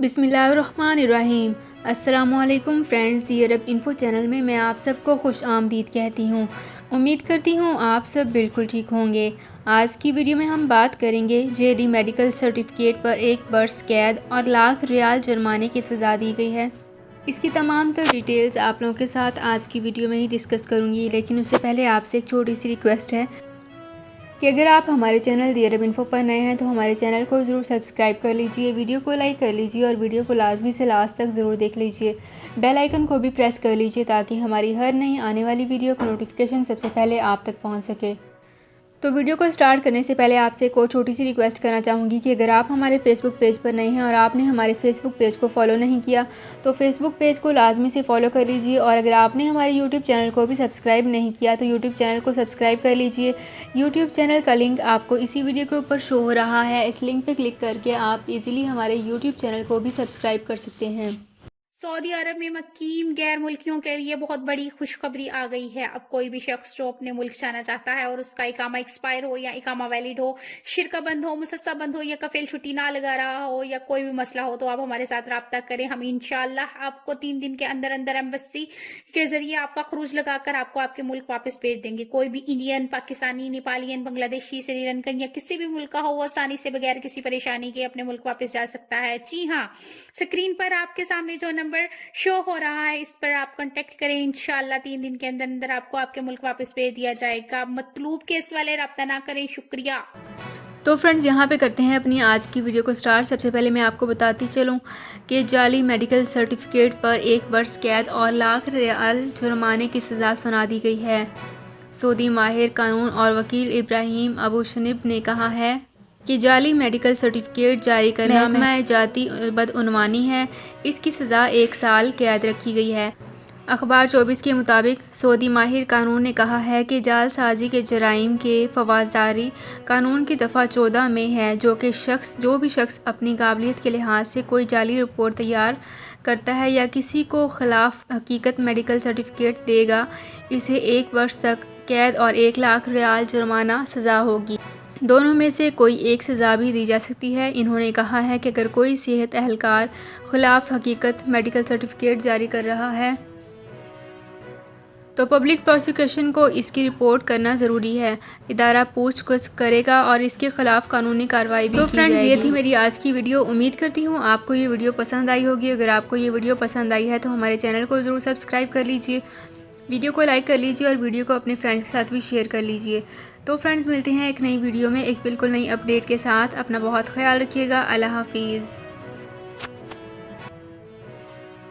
बिस्मिल्लाहिर्रहमानिर्रहीम। अस्सलामुअलैकुम फ्रेंड्स, ये अरब इन्फो चैनल में मैं आप सबको खुश आमदीद कहती हूँ। उम्मीद करती हूँ आप सब बिल्कुल ठीक होंगे। आज की वीडियो में हम बात करेंगे जेडी मेडिकल सर्टिफिकेट पर 1 बरस कैद और लाख रियाल जुर्माने की सज़ा दी गई है। इसकी तमाम तर डिटेल्स आप लोगों के साथ आज की वीडियो में ही डिस्कस करूँगी, लेकिन उससे पहले आपसे एक छोटी सी रिक्वेस्ट है कि अगर आप हमारे चैनल दी अरब इन्फो पर नए हैं तो हमारे चैनल को ज़रूर सब्सक्राइब कर लीजिए, वीडियो को लाइक कर लीजिए और वीडियो को लाजमी से लास्ट तक ज़रूर देख लीजिए। बेल आइकन को भी प्रेस कर लीजिए ताकि हमारी हर नई आने वाली वीडियो का नोटिफिकेशन सबसे पहले आप तक पहुंच सके। तो वीडियो को स्टार्ट करने से पहले आपसे एक और छोटी सी रिक्वेस्ट करना चाहूँगी कि अगर आप हमारे फेसबुक पेज पर नए हैं और आपने हमारे फेसबुक पेज को फॉलो नहीं किया तो फेसबुक पेज को लाजमी से फॉलो कर लीजिए, और अगर आपने हमारे यूट्यूब चैनल को भी सब्सक्राइब नहीं किया तो यूट्यूब चैनल को सब्सक्राइब कर लीजिए। यूट्यूब चैनल का लिंक आपको इसी वीडियो के ऊपर शो हो रहा है, इस लिंक पर क्लिक करके आप इजीली हमारे यूट्यूब चैनल को भी सब्सक्राइब कर सकते हैं। सऊदी अरब में मुकीम गैर मुल्कियों के लिए बहुत बड़ी खुशखबरी आ गई है। अब कोई भी शख्स जो अपने मुल्क जाना चाहता है और उसका इकामा एक्सपायर हो या इकामा वैलिड हो, शिरका बंद हो, मुसस्सा बंद हो या कफील छुट्टी ना लगा रहा हो या कोई भी मसला हो, तो आप हमारे साथ रब्ता करें। हम इंशाल्लाह आपको 3 दिन के अंदर अंदर एम्बेसी के जरिए आपका खरूज लगाकर आपको आपके मुल्क वापस भेज देंगे। कोई भी इंडियन, पाकिस्तानी, नेपालियन, बांग्लादेशी, श्रीलंकन या किसी भी मुल्क का हो, वो आसानी से बगैर किसी परेशानी के अपने मुल्क वापस जा सकता है। जी हाँ, स्क्रीन पर आपके सामने जो नंबर शो हो रहा है इस पर आप कांटेक्ट करें। इंशाल्लाह 3 दिन के अंदर अंदर आपको आपके मुल्क वापस भेज दिया जाएगा। मतलूब केस वाले रब्ता ना करें। शुक्रिया। तो फ्रेंड्स, यहाँ पे करते हैं अपनी आज की वीडियो को स्टार्ट। सबसे पहले मैं आपको बताती चलूँ कि जाली मेडिकल सर्टिफिकेट पर 1 बरस कैद और लाख रियाल जुर्माने की सज़ा सुना दी गई है। सऊदी माहिर कानून और वकील इब्राहिम अबू शनीब ने कहा है कि जाली मेडिकल सर्टिफिकेट जारी करना महज जाती बदउनवानी है। इसकी सज़ा 1 साल कैद रखी गई है। अखबार 24 के मुताबिक सऊदी माहिर कानून ने कहा है कि जालसाजी के जराइम के फौजदारी कानून की दफ़ा 14 में है, जो भी शख्स अपनी काबिलियत के लिहाज से कोई जाली रिपोर्ट तैयार करता है या किसी को खिलाफ हकीकत मेडिकल सर्टिफिकेट देगा, इसे 1 वर्ष तक कैद और 1 लाख रियाल जुर्माना सज़ा होगी। दोनों में से कोई एक सज़ा भी दी जा सकती है। इन्होंने कहा है कि अगर कोई सेहत एहलकार खिलाफ हकीकत मेडिकल सर्टिफिकेट जारी कर रहा है तो पब्लिक प्रोसिक्यूशन को इसकी रिपोर्ट करना ज़रूरी है। इदारा पूछताछ करेगा और इसके खिलाफ कानूनी कार्रवाई भी की जाएगी। तो फ्रेंड्स, ये थी मेरी आज की वीडियो। उम्मीद करती हूँ आपको ये वीडियो पसंद आई होगी। अगर आपको ये वीडियो पसंद आई है तो हमारे चैनल को ज़रूर सब्सक्राइब कर लीजिए, वीडियो को लाइक कर लीजिए और वीडियो को अपने फ्रेंड्स के साथ भी शेयर कर लीजिए। तो फ्रेंड्स, मिलते हैं एक नई वीडियो में एक बिल्कुल नई अपडेट के साथ। अपना बहुत ख्याल रखिएगा। अल्लाह हाफिज़।